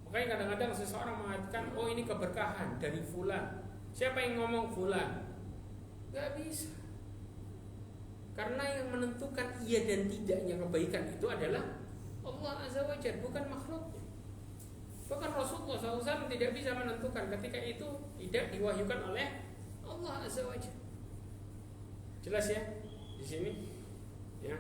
Makanya kadang-kadang seseorang mengatakan, oh ini keberkahan dari fulan. Siapa yang ngomong fulan? Gak bisa. Karena yang menentukan iya dan tidaknya kebaikan itu adalah Allah Azza wa Jalla, bukan makhluknya. Bahkan Rasulullah SAW tidak bisa menentukan ketika itu tidak diwahyukan oleh Allah Azza wa Jalla. Jelas ya di sini? Ya.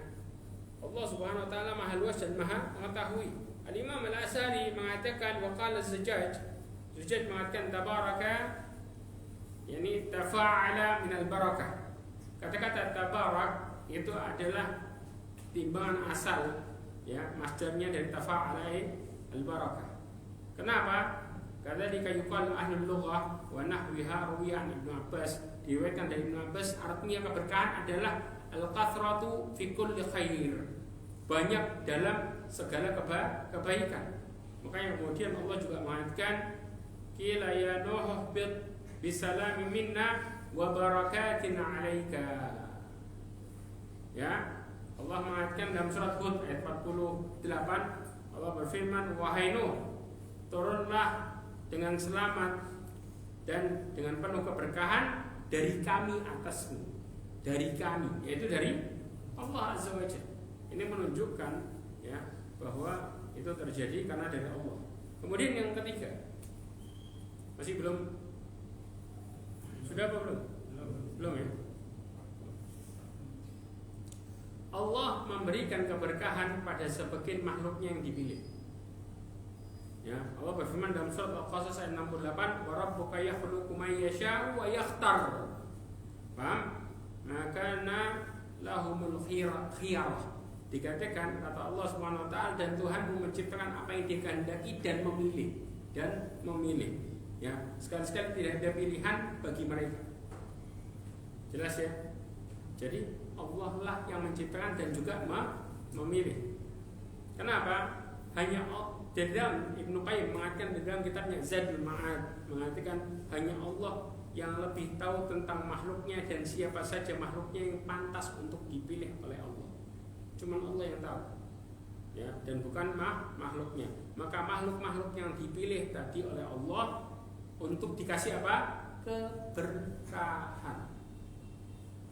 Allah Subhanahu wa taala Maha luas dan Maha mengetahui. Al-Imam Al-Asari mengatakan waqala Zujaj mengatakan tabaraka yani tafa'ala min al-barakah. Kata-kata tabarak itu adalah timbangan asal, ya, masdarnya dari tafa'ala al-barakah. Kenapa? Karena dikayukan ahlul lughah wa nahwiha ruwiyan Ibnu Abbas, diriwayatkan dari Ibnu Abbas, artinya keberkahan adalah al-kathratu fi kulli khair, banyak dalam segala kebaikan. Makanya kemudian Allah juga mengatakan qila ya nuh bisalami minna wa barakatin 'alaika. Ya, Allah mengatakan dalam surat Hud ayat 48, Allah berfirman, wahai Nuh, turunlah dengan selamat dan dengan penuh keberkahan dari kami atasmu. Dari kami, yaitu dari Allah Azza wa Jalla. Ini menunjukkan, ya, bahwa itu terjadi karena dari Allah. Kemudian yang ketiga, masih belum? Sudah apa belum? Belum ya? Allah memberikan keberkahan pada sebagian makhluknya yang dipilih. Ya, Allah berfirman dalam surat Al-Qasas ayat 68, wa rabbuka yakhluqu may yasha'u wa yakhtar. Paham? Maka lahumul khiyarah. Dikatakan kata Allah Subhanahu wa taala, dan Tuhan menciptakan apa yang dikehendaki dan memilih. Ya, sekali-sekali tidak ada pilihan bagi mereka. Jelas ya? Jadi Allah lah yang menciptakan dan juga memilih. Kenapa? Hanya di dalam Ibnu Qayyim mengatakan di dalam kitabnya Zadul Ma'ad, mengatakan hanya Allah yang lebih tahu tentang makhluknya dan siapa saja makhluknya yang pantas untuk dipilih oleh Allah. Cuma Allah yang tahu, ya, dan bukan makhluknya. Maka makhluk-makhluk yang dipilih tadi oleh Allah untuk dikasih apa? Keberkahan.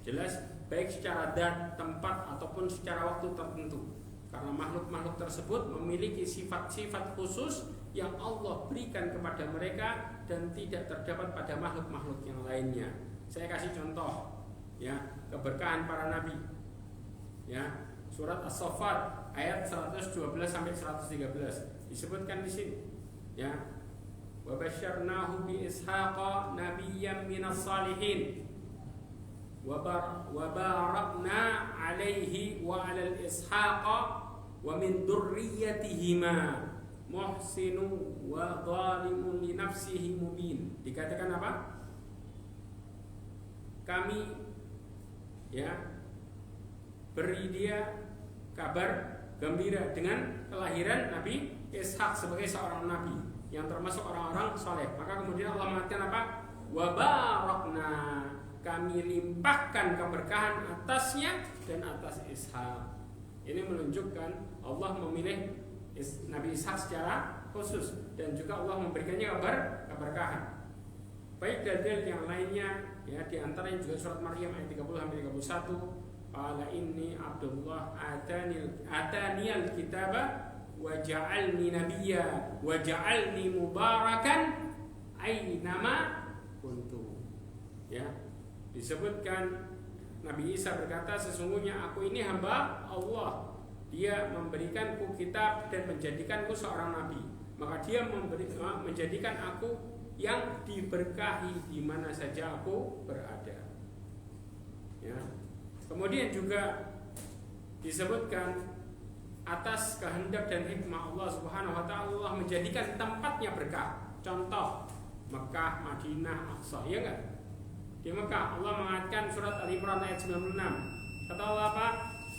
Jelas, baik secara dan tempat ataupun secara waktu tertentu. Karena makhluk-makhluk tersebut memiliki sifat-sifat khusus yang Allah berikan kepada mereka dan tidak terdapat pada makhluk-makhluk yang lainnya. Saya kasih contoh, ya, keberkahan para nabi. Ya, surat As-Saffat ayat 112 sampai 113 disebutkan di sini. Ya, wa basyarnahu bi ishaqa nabiyyan minas salihin wa barakna alaihi wa alal ishaqa wa min dzurriyyatihima muhsinu wa zalimun li nafsihi mubin. Dikatakan apa? Kami, ya, beri dia kabar gembira dengan kelahiran Nabi Ishak sebagai seorang nabi yang termasuk orang-orang soleh. Maka kemudian Allah mengatakan apa? Wa barakna, kami limpahkan keberkahan atasnya dan atas Ishak. Ini menunjukkan Allah memilih Nabi Ishak secara khusus dan juga Allah memberikannya keberkahan. Baik dalil yang lainnya, ya, di antaranya juga surat Maryam ayat 30 sampai 31. Qala inni Abdullah ataniyal kitaba wa ja'alni nabiyya wa ja'alni mubarakan aynama kuntu. Ya, disebutkan Nabi Isa berkata, sesungguhnya aku ini hamba Allah. Dia memberikanku kitab dan menjadikanku seorang nabi. Maka dia menjadikan aku yang diberkahi di mana saja aku berada. Ya. Kemudian juga disebutkan atas kehendak dan hikmah Allah Subhanahu wa taala Allah menjadikan tempatnya berkah. Contoh Mekah, Madinah, Aqsa, ya enggak? Di Mekah Allah mengatakan surat Al-Imran ayat 96. Kata Allah apa?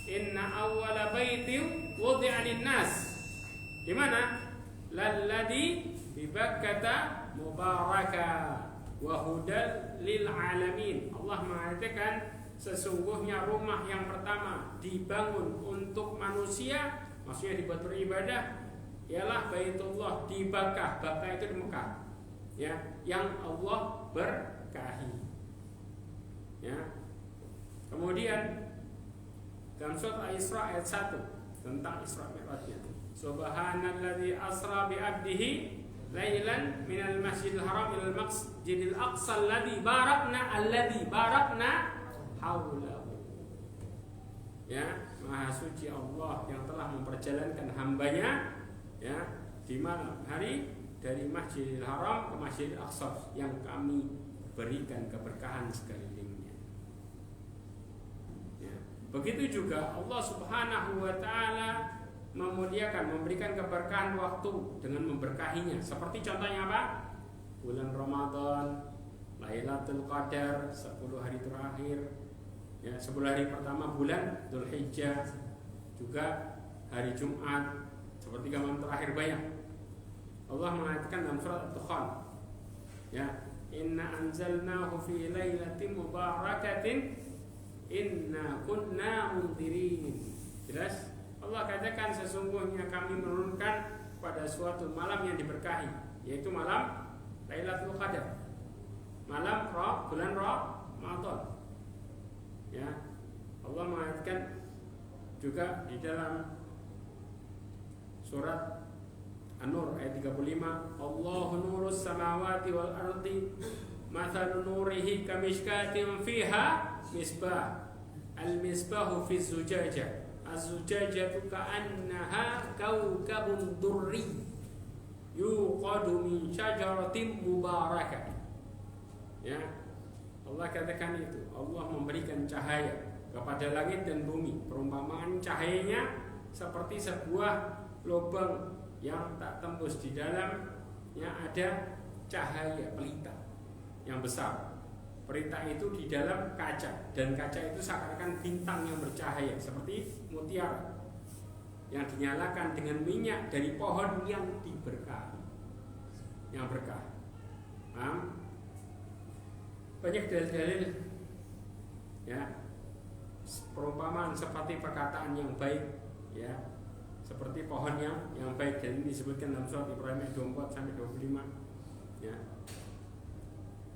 Inna awwala baitin wudi'a lin-nas. Di mana? Lalladzi bi Bakkah mubaraka wa hudal lil alamin. Allah mengatakan sesungguhnya rumah yang pertama dibangun untuk manusia, maksudnya dibuat beribadah, ialah Baitullah di Bakkah. Bakkah itu di Mekah, ya, yang Allah berkahi. Ya. Kemudian dalam surat Al-Isra ayat 1 tentang Isra Mi'rajnya. Subhanalladzi asra bi 'abdihi lailan minal masjidil haram ilal masjidil aqsa alladzi barakna haulahu. Ya, Maha suci Allah yang telah memperjalankan hambanya, ya, di malam hari dari Masjidil Haram ke Masjidil Aqsa yang kami berikan keberkahan sekelilingnya. Ya. Begitu juga Allah Subhanahu wa taala memuliakan, memberikan keberkahan waktu dengan memberkahinya. Seperti contohnya apa? Bulan Ramadan, Lailatul Qadar, 10 hari terakhir, ya, 10 hari pertama bulan Dzulhijjah, juga hari Jumat, sepertiga malam terakhir banyak. Allah mengatakan dalam surat Ad-Dukhan, ya, inna anzalnahu fi lailatin mubarakatin inna kunna mundirin. Jelas? Allah katakan sesungguhnya kami menurunkan pada suatu malam yang diberkahi, yaitu malam Lailatul Qadar, malam bulan Ramadan. Ya, Allah mengatakan juga di dalam surat An-Nur ayat 35, Allahu nurus samawati wal ardi mathalu nurihi kamishkatin fiha misbah al-misbahu fi zujajah az-zujajatu ka'annaha kawkabun durri yuqadu min syajaratin mubarakah. Ya, Allah katakan itu, Allah memberikan cahaya kepada langit dan bumi. Perumpamaan cahayanya seperti sebuah lubang yang tak tembus, di dalamnya ada cahaya pelita yang besar. Pelita itu di dalam kaca, dan kaca itu seakan-akan bintang yang bercahaya seperti mutiara yang dinyalakan dengan minyak dari pohon yang diberkahi, yang berkah. Paham? Banyak dalil-dalil, ya, perumpamaan seperti perkataan yang baik, ya, seperti pohon yang baik, dan ini disebutkan dalam surat Ibrahim 24 sampai 25, ya.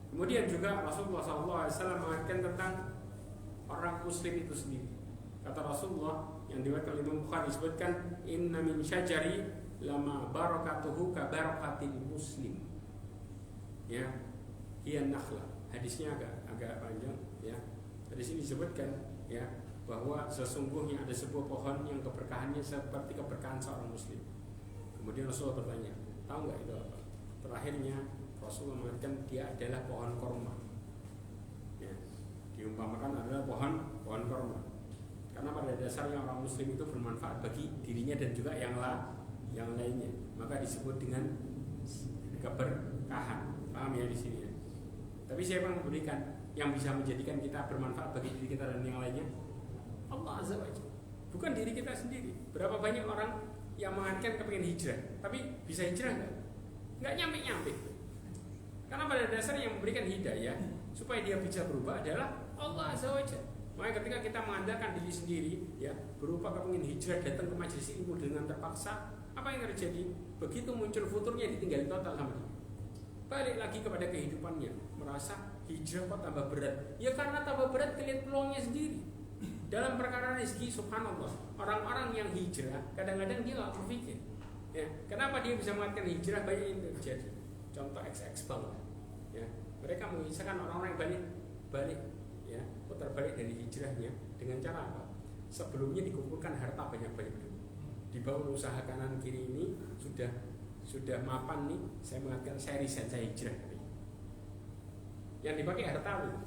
Kemudian juga Rasulullah SAW mengatakan tentang orang Muslim itu sendiri. Kata Rasulullah yang diriwayatkan oleh Imam Bukhari, disebutkan inna min syajari lama barakatuhu ka barakatil muslim. Ya, hiya nakhla. Hadisnya agak panjang, ya. Di sini disebutkan, ya, bahwa sesungguhnya ada sebuah pohon yang keberkahannya seperti keberkahan seorang muslim. Kemudian Rasulullah bertanya, tahu nggak itu apa? Terakhirnya Rasulullah mengatakan dia adalah pohon korma, ya, diumpamakan adalah pohon korma, karena pada dasarnya orang muslim itu bermanfaat bagi dirinya dan juga yang lainnya, maka disebut dengan keberkahan. Paham ya di sini ya? Tapi siapa yang memberikan, yang bisa menjadikan kita bermanfaat bagi diri kita dan yang lainnya? Allah Azza wa Jalla, bukan diri kita sendiri. Berapa banyak orang yang mengatakan kepengen hijrah, tapi bisa hijrah nggak? Nggak nyampe. Karena pada dasarnya yang memberikan hidayah supaya dia bisa berubah adalah Allah Azza wa Jalla. Makanya ketika kita mengandalkan diri sendiri, ya, berupa kepengen hijrah datang ke majelis ilmu dengan terpaksa, apa yang terjadi? Begitu muncul futurnya ditinggalin total sama dia. Balik lagi kepada kehidupannya, merasa hijrah kok tambah berat. Ya karena tambah berat kelihatan peluangnya sendiri. Dalam perkara rezeki, subhanallah, orang-orang yang hijrah kadang-kadang dia nggak berpikir, ya, kenapa dia bisa mengatakan hijrah? Banyak yang terjadi. Contoh XX banget, ya, mereka mengisahkan orang-orang yang balik, ya, putar balik dari hijrahnya dengan cara apa? Sebelumnya dikumpulkan harta banyak-banyak dulu, dibawa usaha kanan kiri ini sudah mapan nih, saya mengatakan saya resign, saya hijrah. Yang dipakai harta harum.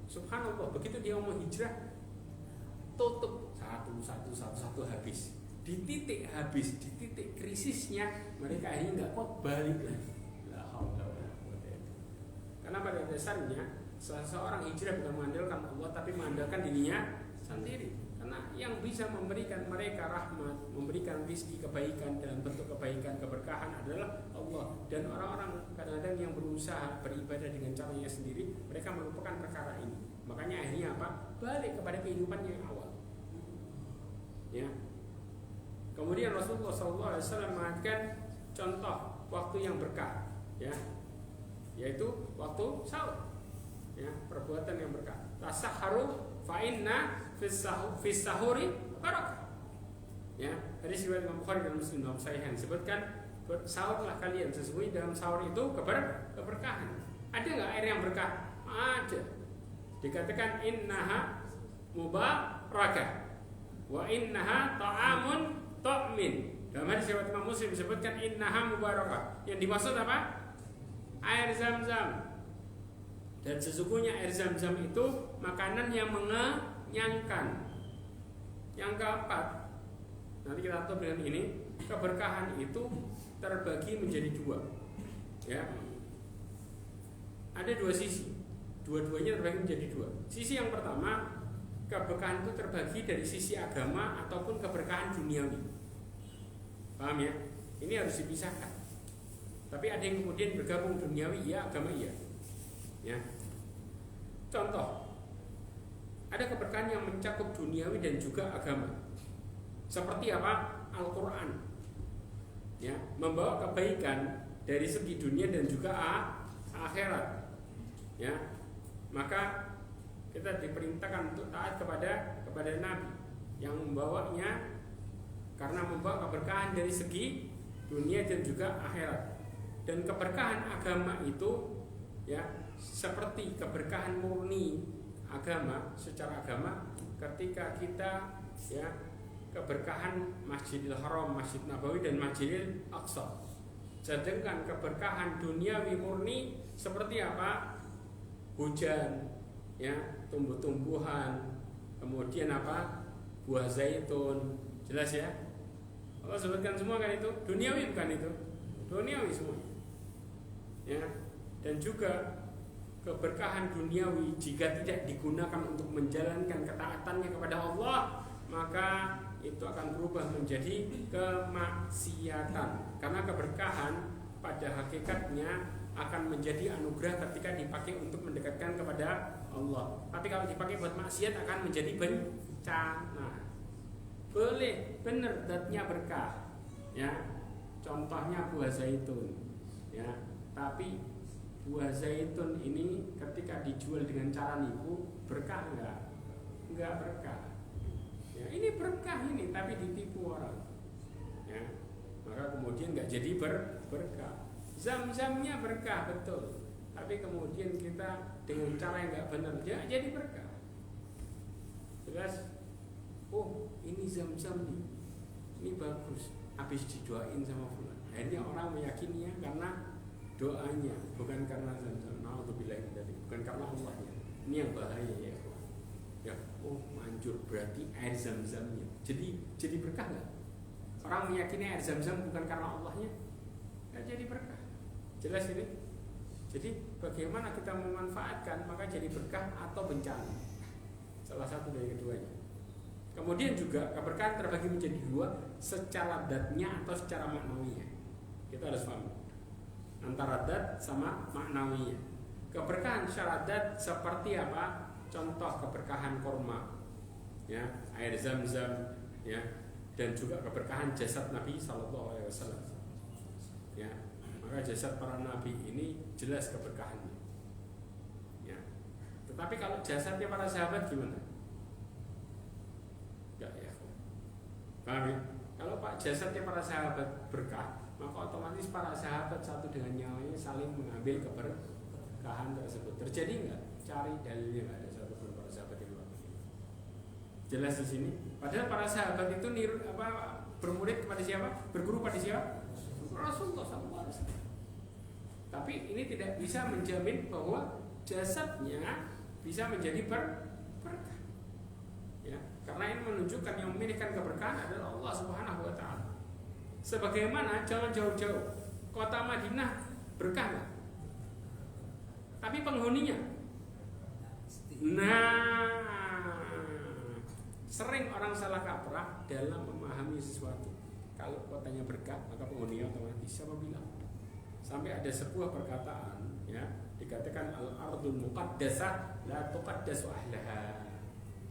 Subhanallah, begitu dia mau hijrah, tutup satu habis. Di titik habis, di titik krisisnya, mereka akhirnya nggak kuat, balik lagi. Karena pada dasarnya seseorang hijrah bukan mengandalkan Allah, tapi mengandalkan dirinya sendiri. Karena Karena yang bisa memberikan mereka rahmat, memberikan rezeki kebaikan dalam bentuk kebaikan, keberkahan adalah Allah. Dan orang-orang kadang-kadang yang berusaha beribadah dengan caranya sendiri, mereka melupakan perkara ini. Makanya akhirnya apa? Balik kepada kehidupan yang awal. Ya. Kemudian Rasulullah SAW mengatakan contoh waktu yang berkah, ya, yaitu waktu sahur, ya, perbuatan yang berkah. Tasahharu fa inna fis sahuri barakah. Ya, hadis riwayat Imam Bukhari dan Muslim dalam Sahihain sebutkan sahurlah kalian, sesungguhnya dalam sahur itu keberkahan. Ada enggak air yang berkah? Ada. Dikatakan innaha mubarakah wa innaha ta'amun ta'min. Dalam hadis riwayat Imam Muslim disebutkan innaha mubarakah. Yang dimaksud apa? Air Zam-Zam. Dan sesungguhnya air Zam-Zam itu makanan yang mengenyangkan. Yang keempat, nanti kita tutup dengan ini, keberkahan itu terbagi menjadi dua. Ya. Ada dua sisi. Dua-duanya terbagi menjadi dua. Sisi yang pertama, keberkahan itu terbagi dari sisi agama ataupun keberkahan duniawi. Paham ya? Ini harus dipisahkan. Tapi ada yang kemudian bergabung duniawi, iya, agama iya. Ya. Contoh, ada keberkahan yang mencakup duniawi dan juga agama. Seperti apa? Al-Quran, ya, membawa kebaikan dari segi dunia dan juga akhirat. Ya, maka kita diperintahkan untuk taat kepada Nabi yang membawanya, karena membawa keberkahan dari segi dunia dan juga akhirat. Dan keberkahan agama itu, ya, seperti keberkahan murni agama, secara agama, ketika kita, ya, keberkahan Masjidil Haram, Masjid Nabawi dan Masjidil Aqsa. Sedangkan keberkahan duniawi murni seperti apa? Hujan, ya, tumbuh-tumbuhan, kemudian apa? Buah zaitun. Jelas ya? Allah sebutkan semua kan itu. Duniawi bukan itu? Duniawi semua. Ya. Dan juga keberkahan duniawi jika tidak digunakan untuk menjalankan ketaatannya kepada Allah, maka itu akan berubah menjadi kemaksiatan. Karena keberkahan pada hakikatnya akan menjadi anugerah ketika dipakai untuk mendekatkan kepada Allah. Tapi kalau dipakai buat maksiat akan menjadi bencana. Boleh, benar datnya berkah, ya. Contohnya buah zaitun, ya. Tapi buah zaitun ini ketika dijual dengan cara nipu, berkah enggak? Enggak berkah. Ya, ini berkah ini, tapi ditipu orang. Ya, maka kemudian enggak jadi berkah. Zam-zamnya berkah betul, tapi kemudian kita dengan cara yang enggak benar, dia jadi berkah. Jelas? Oh, ini zam-zam nih, ini bagus. Habis didoain sama fulan, akhirnya orang meyakininya karena doanya, bukan karena zam-zam. Na'udzubillah dari, bukan karena Allahnya. Ini yang bahaya ya. Ya, oh manjur, berarti air zam-zamnya. Jadi berkah nggak? Orang meyakini air zam-zam bukan karena Allahnya, nggak jadi berkah. Jelas ini. Jadi bagaimana kita memanfaatkan, maka jadi berkah atau bencana. Salah satu dari keduanya. Kemudian juga keberkahan terbagi menjadi dua, secara datnya atau secara maknawinya. Kita harus paham antara dat sama maknawinya. Keberkahan secara dat seperti apa? Contoh keberkahan korma, ya, air zam-zam, ya, dan juga keberkahan jasad Nabi SAW. Ya, maka jasad para nabi ini jelas keberkahannya. Ya. Tetapi kalau jasadnya para sahabat gimana? Enggak ya. Paham ya? Kalau pak jasadnya para sahabat berkah, maka otomatis para sahabat satu dengan yang lainnya saling mengambil keberkahan tersebut. Terjadi enggak? Cari dalilnya, enggak ada satupun para sahabat yang melakukan itu. Jelas di sini. Padahal para sahabat itu bermurid kepada siapa? Berguru pada siapa? Rasulullah SAW. Tapi ini tidak bisa menjamin bahwa jasadnya bisa menjadi berkah. Ya, karena ini menunjukkan yang memilihkan keberkahan adalah Allah Subhanahu wa taala. Sebagaimana jangan jauh-jauh, kota Madinah berkah gak? Tapi penghuninya, nah, Sering orang salah kaprah dalam memahami sesuatu. Kalau kotanya berkah, maka penghuninya otomatis. Siapa bilang? Sampai ada sebuah perkataan, ya, dikatakan al-ardul muqaddasah la tuqaddasu ahlaha.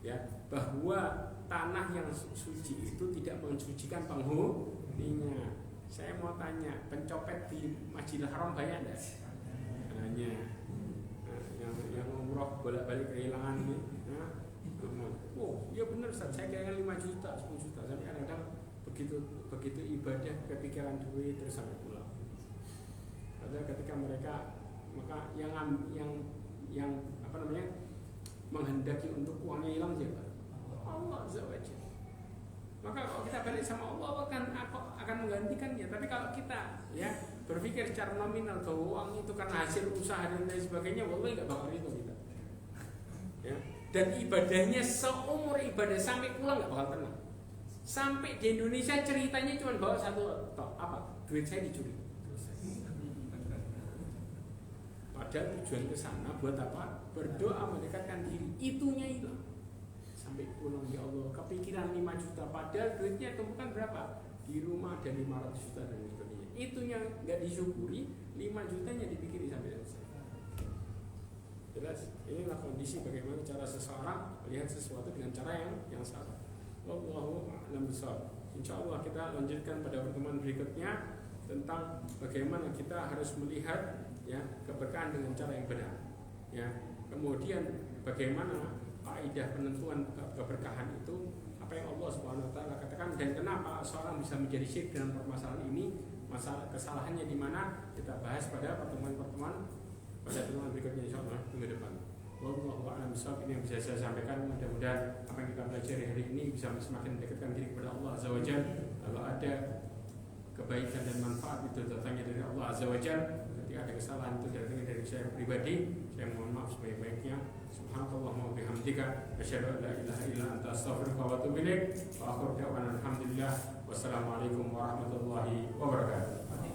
Ya, bahwa tanah yang suci itu tidak mensucikan penghuninya. Saya mau tanya, pencopet di Masjidil Haram banyak enggak? Banyak. Yang umroh bolak-balik kehilangan ini. Oh, iya benar Ustaz, saya kehilangan 5 juta, 10 juta. Sampai kadang-kadang begitu ibadah kepikiran duit terus sampai pulang. Padahal ketika mereka maka yang apa namanya menghendaki untuk uangnya hilang siapa? Allah Azza wa Jalla. Maka kalau kita balik sama Allah akan menggantikannya. Tapi kalau kita ya berpikir secara nominal bahwa uang itu karena hasil usaha dan lain sebagainya, wallahi nggak bakal itu kita. Ya. Dan ibadahnya seumur ibadah sampai pulang nggak bakal tenang. Sampai di Indonesia ceritanya cuma bawa satu duit saya dicuri. Padahal tujuan ke sana buat apa? Berdoa mendekatkan diri. Itunya hilang. Sampai pulang ya Allah, kepikiran 5 juta padahal duitnya itu bukan berapa? Di rumah ada 500 juta dan sebagainya. Itunya nggak disyukuri, 5 jutanya dipikiri sampai selesai. Jelas, inilah kondisi bagaimana cara seseorang melihat sesuatu dengan cara yang salah. Wallahu a'lam bishawab. Insyaallah kita lanjutkan pada pertemuan berikutnya tentang bagaimana kita harus melihat ya keberkahan dengan cara yang benar. Ya, kemudian bagaimana kaidah penentuan keberkahan itu, apa yang Allah Subhanahu wa taala katakan dan kenapa seorang bisa menjadi syirik dalam permasalahan ini, masalah kesalahannya di mana, kita bahas pada pertemuan berikutnya insyaallah minggu depan. Wallahu a'lam bishawab. Ini yang bisa saya sampaikan. Mudah-mudahan apa yang kita pelajari hari ini bisa semakin mendekatkan diri kepada Allah Azza wa Jalla. Kalau ada kebaikan dan manfaat itu datangnya dari Allah Azza wa Jalla. Ketika ada kesalahan itu datangnya dari saya pribadi, saya mohon maaf sebaik-baiknya. Subhanallahumma wa bihamdika asyhadu an la ilaha illa anta astaghfiruka wa atubu ilaik. Wa akhiru da'wana alhamdulillah. Wassalamualaikum warahmatullahi wabarakatuh.